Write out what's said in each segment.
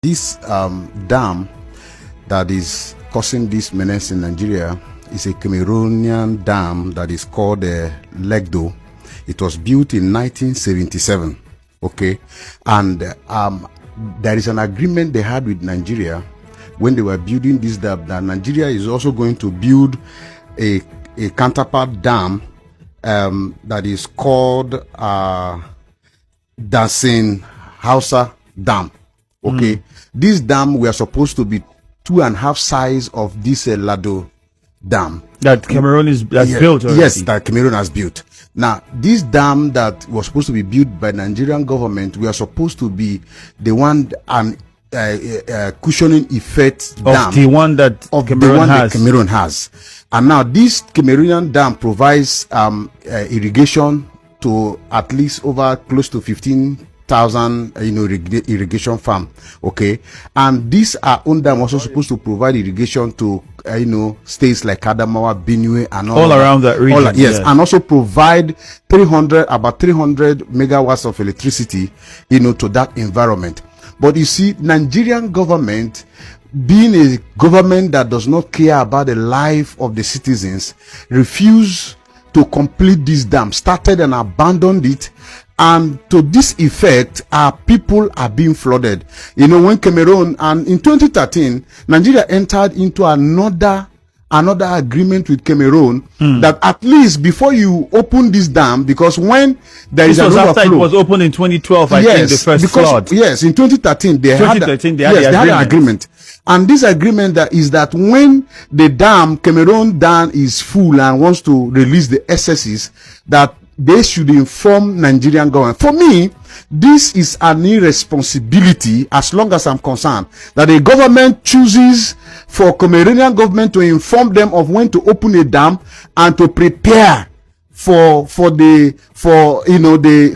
This dam that is causing this menace in Nigeria is a Cameroonian dam that is called Legdo. It was built in 1977. Okay, and there is an agreement they had with Nigeria when they were building this dam that Nigeria is also going to build a counterpart dam that is called Dancing Hausa Dam. Okay, this dam we are supposed to be 2.5 size of this Lado dam that Cameroon is built already. Yes, that Cameroon has built. Now, this dam that was supposed to be built by Nigerian government, we are supposed to be the one cushioning effect dam of the one that Cameroon has. And now this Cameroonian dam provides irrigation to at least over close to 15,000 irrigation farm. Okay, and these are own dam also supposed to provide irrigation to states like Adamawa, Benue, and all around that region. Yes, and also provide about 300 megawatts of electricity to that environment. But you see, Nigerian government, being a government that does not care about the life of the citizens, refuse to complete this dam, started and abandoned it. And to this effect, our people are being flooded. When Cameroon, and in 2013, Nigeria entered into another agreement with Cameroon that at least before you open this dam, because when there is an overflow, after it was opened in 2012, I think the first flood. Yes, in 2013 they had an agreement. And this agreement is that when the Cameroon dam is full and wants to release the excesses, that they should inform Nigerian government. For me, this is an irresponsibility, as long as I'm concerned, that the government chooses for Cameroonian government to inform them of when to open a dam and to prepare for the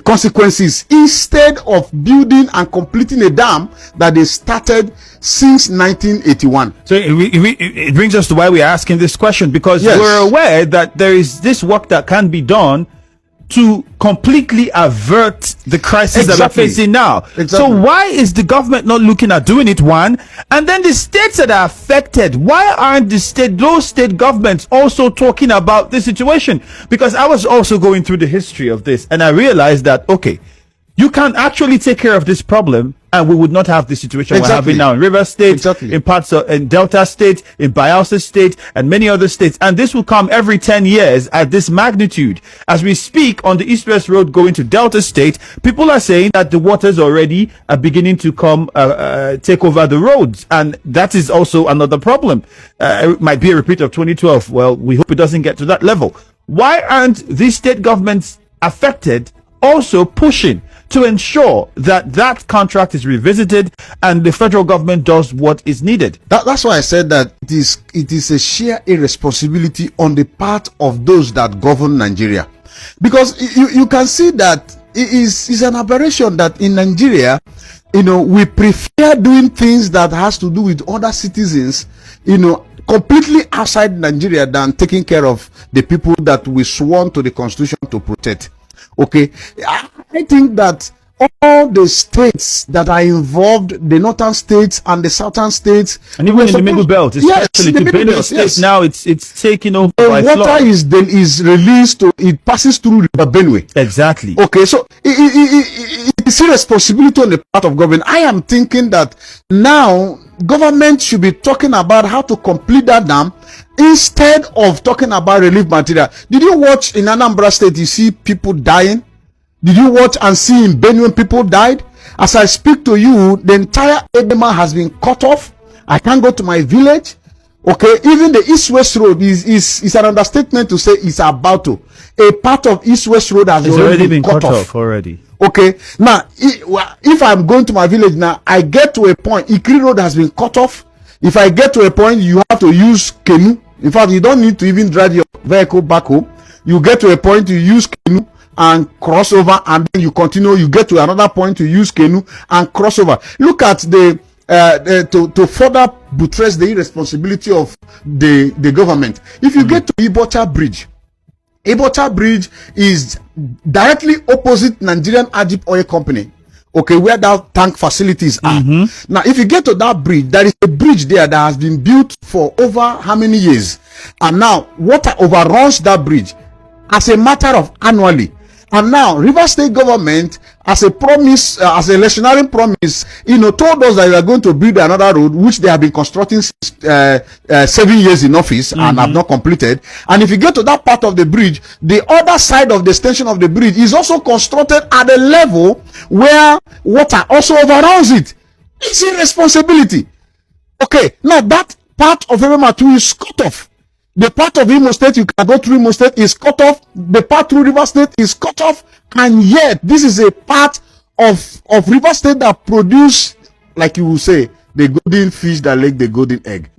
consequences, instead of building and completing a dam that they started since 1981. So it brings us to why we are asking this question, because we're aware that there is this work that can be done to completely avert the crisis that we're facing now. Exactly. So why is the government not looking at doing it, one? And then the states that are affected, why aren't those state governments also talking about this situation? Because I was also going through the history of this, and I realized that, okay, you can actually take care of this problem, and we would not have the situation we're having now in River State, in parts of in Delta State, in Bayelsa State, and many other states. And this will come every 10 years at this magnitude. As we speak, on the East-West Road going to Delta State, people are saying that the waters already are beginning to come take over the roads, and that is also another problem. It might be a repeat of 2012. Well, we hope it doesn't get to that level. Why aren't these state governments affected also pushing to ensure that that contract is revisited and the federal government does what is needed? That's why I said that it is a sheer irresponsibility on the part of those that govern Nigeria, because you can see that it is an aberration that in Nigeria, we prefer doing things that has to do with other citizens, completely outside Nigeria, than taking care of the people that we sworn to the Constitution to protect. Okay, I think that all the states that are involved, the northern states and the southern states, and even in the middle belt, especially the Benue State, now it's taking over. The water is released, it passes through River Benue. Exactly. Okay, so it's a responsibility on the part of government. I am thinking that now government should be talking about how to complete that dam, instead of talking about relief material. Did you watch in Anambra State, you see people dying? Did you watch and see in Benue people died? As I speak to you, the entire Edema has been cut off. I can't go to my village. Okay, even the East-West Road is an understatement to say it's about to. A part of East-West Road has already been cut off already. Okay, now if I'm going to my village now, I get to a point, Ikri Road has been cut off. If I get to a point, you have to use canoe. In fact, you don't need to even drive your vehicle back home. You get to a point, you use canoe and cross over, and then you continue. You get to another point, to use canoe and cross over. Look at to further buttress the irresponsibility of the government. If you get to Ibocha Bridge, Ibocha Bridge is directly opposite Nigerian Ajip Oil Company. okay, where that tank facilities are. Now, if you get to that bridge, there is a bridge there that has been built for over how many years? And now, water overruns that bridge as a matter of annually. And now, Rivers State government, as a promise, as a electionary promise, told us that they are going to build another road, which they have been constructing since 7 years in office and have not completed. And if you get to that part of the bridge, the other side of the extension of the bridge is also constructed at a level where water also overruns it. It's irresponsibility. Okay, now that part of Emematu is cut off. The part of Imo State you can go through Imo State is cut off. The part through River State is cut off. And yet, this is a part of River State that produce, like you will say, the golden fish that laid the golden egg.